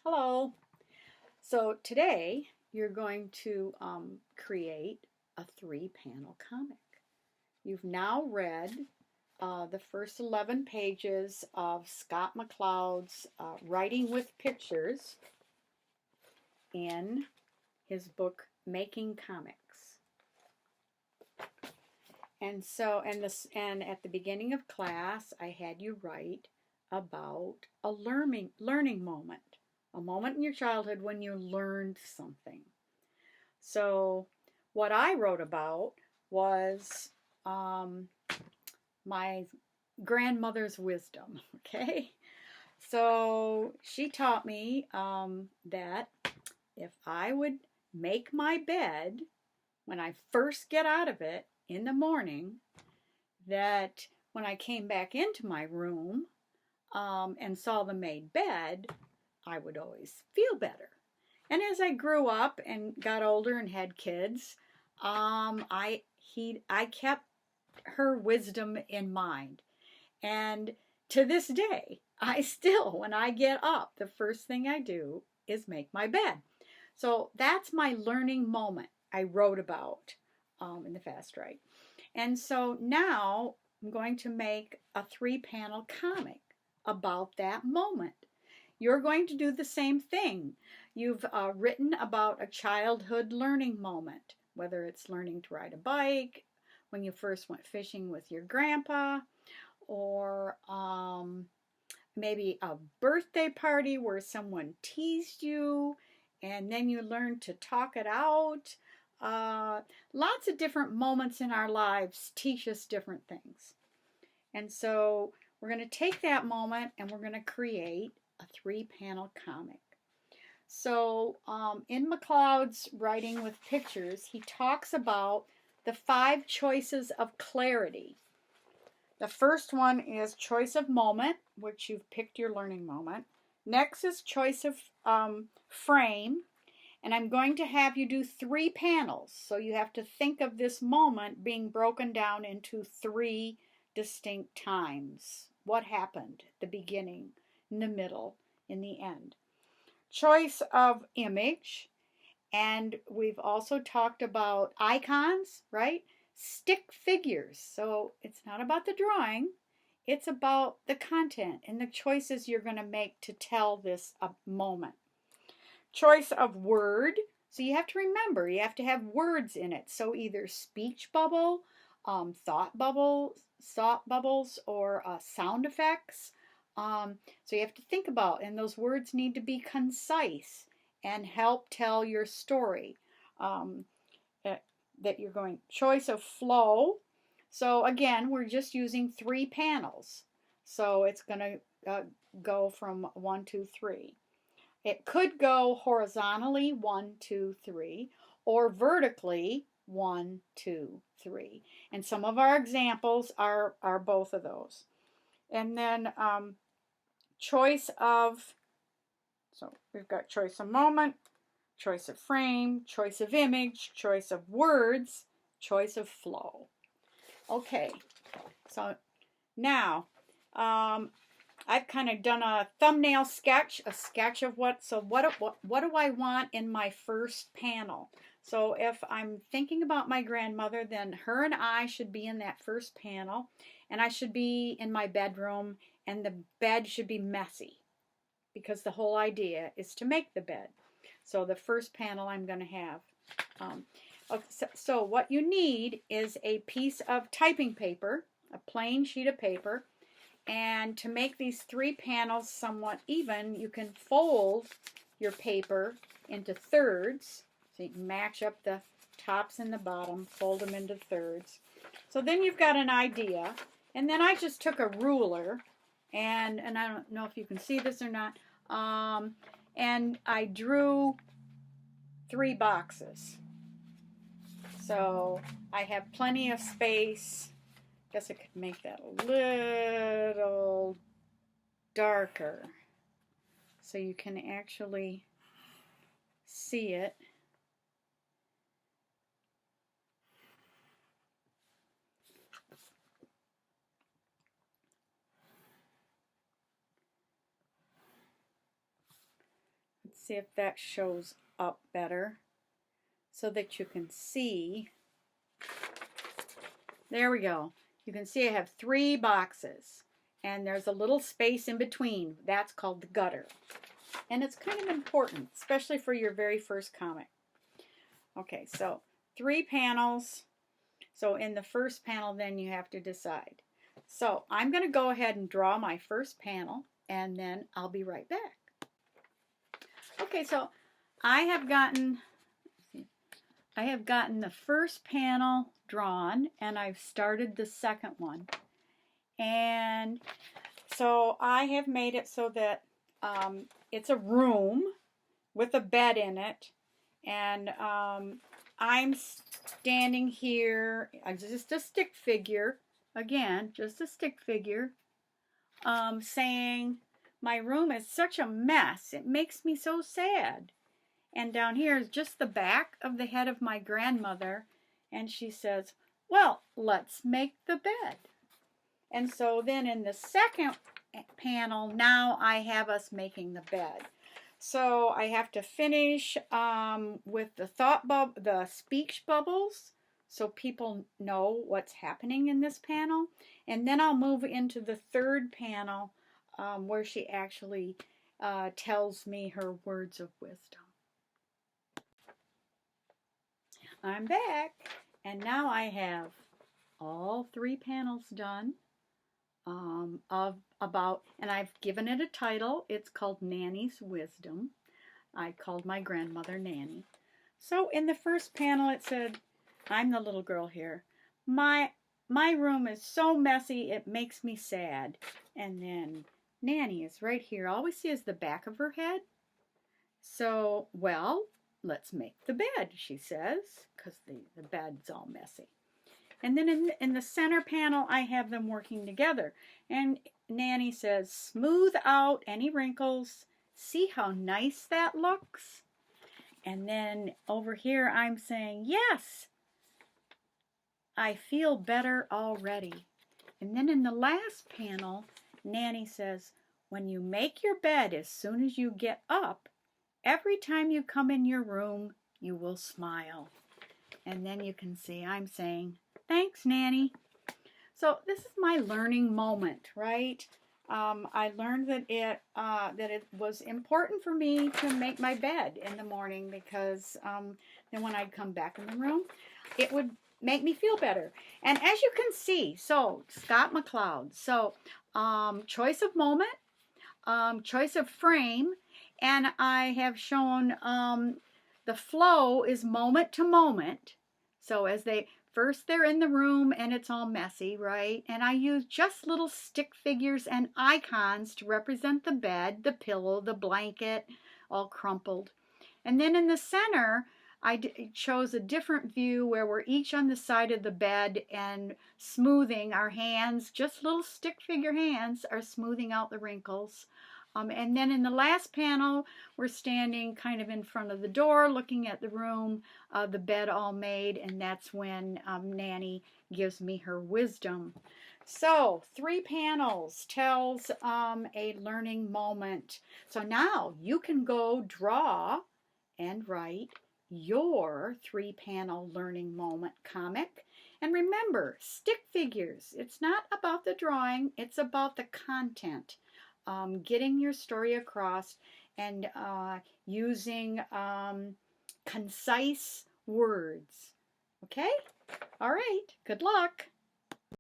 Hello. So today you're going to create a three-panel comic. You've now read the first 11 pages of Scott McCloud's Writing with Pictures in his book Making Comics. And at the beginning of class, I had you write about a learning moment. A moment in your childhood when you learned something. So what I wrote about was my grandmother's wisdom, okay? So she taught me that if I would make my bed when I first get out of it in the morning, that when I came back into my room and saw the made bed, I would always feel better. And as I grew up and got older and had kids, I kept her wisdom in mind. And to this day, I still, when I get up, the first thing I do is make my bed. So that's my learning moment I wrote about in the Fast Write. And so now I'm going to make a 3-panel comic about that moment. You're going to do the same thing. You've written about a childhood learning moment, whether it's learning to ride a bike, when you first went fishing with your grandpa, or maybe a birthday party where someone teased you and then you learned to talk it out. Lots of different moments in our lives teach us different things. And so we're going to take that moment and we're going to create a 3-panel comic. So in McCloud's Writing with Pictures, he talks about the 5 choices of clarity. The first one is choice of moment, which you've picked your learning moment. Next is choice of frame, and I'm going to have you do 3 panels. So you have to think of this moment being broken down into 3 distinct times. What happened at the beginning, in the middle, in the end. Choice of image, and we've also talked about icons, right? Stick figures. So it's not about the drawing, it's about the content and the choices you're going to make to tell this moment. Choice of word. So you have to remember, you have to have words in it. So either speech bubble, thought bubbles, or sound effects. So you have to think about, and those words need to be concise and help tell your story that you're going. Choice of flow. So again, we're just using 3 panels. So it's going to go from 1, 2, 3. It could go horizontally 1, 2, 3, or vertically 1, 2, 3. And some of our examples are both of those. And then choice of, so we've got choice of moment, choice of frame, choice of image, choice of words, choice of flow. Okay, so now I've kind of done a thumbnail sketch, a sketch of what do I want in my first panel. So if I'm thinking about my grandmother, then her and I should be in that first panel, and I should be in my bedroom, and the bed should be messy because the whole idea is to make the bed. So the first panel I'm going to have. So what you need is a piece of typing paper, a plain sheet of paper, and to make these 3 panels somewhat even, you can fold your paper into thirds, so you can match up the tops and the bottom, fold them into thirds. So then you've got an idea, and then I just took a ruler, and I don't know if you can see this or not, and I drew 3 boxes. So I have plenty of space. Guess I could make that a little darker so you can actually see it. see if that shows up better so that you can see. There we go. You can see I have 3 boxes, and there's a little space in between. That's called the gutter. And it's kind of important, especially for your very first comic. Okay, so 3 panels. So in the first panel, then you have to decide. So I'm going to go ahead and draw my first panel, and then I'll be right back. Okay, so I have gotten the first panel drawn, and I've started the second one. And so I have made it so that it's a room with a bed in it, and I'm standing here, just a stick figure, again, just a stick figure, saying, my room is such a mess, it makes me so sad. And down here is just the back of the head of my grandmother, and she says, well, let's make the bed. And so then in the second panel, now I have us making the bed. So I have to finish with the speech bubbles, so people know what's happening in this panel. And then I'll move into the third panel where she actually tells me her words of wisdom. I'm back, and now I have all 3 panels done. And I've given it a title. It's called Nanny's Wisdom. I called my grandmother Nanny. So in the first panel it said, I'm the little girl here. My room is so messy it makes me sad. And then Nanny is right here. All we see is the back of her head. So, well, let's make the bed, she says, because the bed's all messy. And then in the center panel, I have them working together. And Nanny says, smooth out any wrinkles. See how nice that looks? And then over here, I'm saying, yes, I feel better already. And then in the last panel, Nanny says, when you make your bed as soon as you get up, every time you come in your room, you will smile. And then you can see I'm saying, thanks, Nanny. So this is my learning moment, right? I learned that it was important for me to make my bed in the morning because then when I'd come back in the room, it would make me feel better. And as you can see, so Scott McCloud, so choice of moment, choice of frame, and I have shown the flow is moment to moment. So as first they're in the room and it's all messy, right? And I use just little stick figures and icons to represent the bed, the pillow, the blanket, all crumpled. And then in the center, I chose a different view where we're each on the side of the bed and smoothing our hands, just little stick figure hands are smoothing out the wrinkles. And then in the last panel, we're standing kind of in front of the door, looking at the room, the bed all made, and that's when Nanny gives me her wisdom. So 3 panels tells a learning moment. So now you can go draw and write your 3-panel learning moment comic. And remember, stick figures. It's not about the drawing, it's about the content. Getting your story across and using concise words. Okay? All right. Good luck.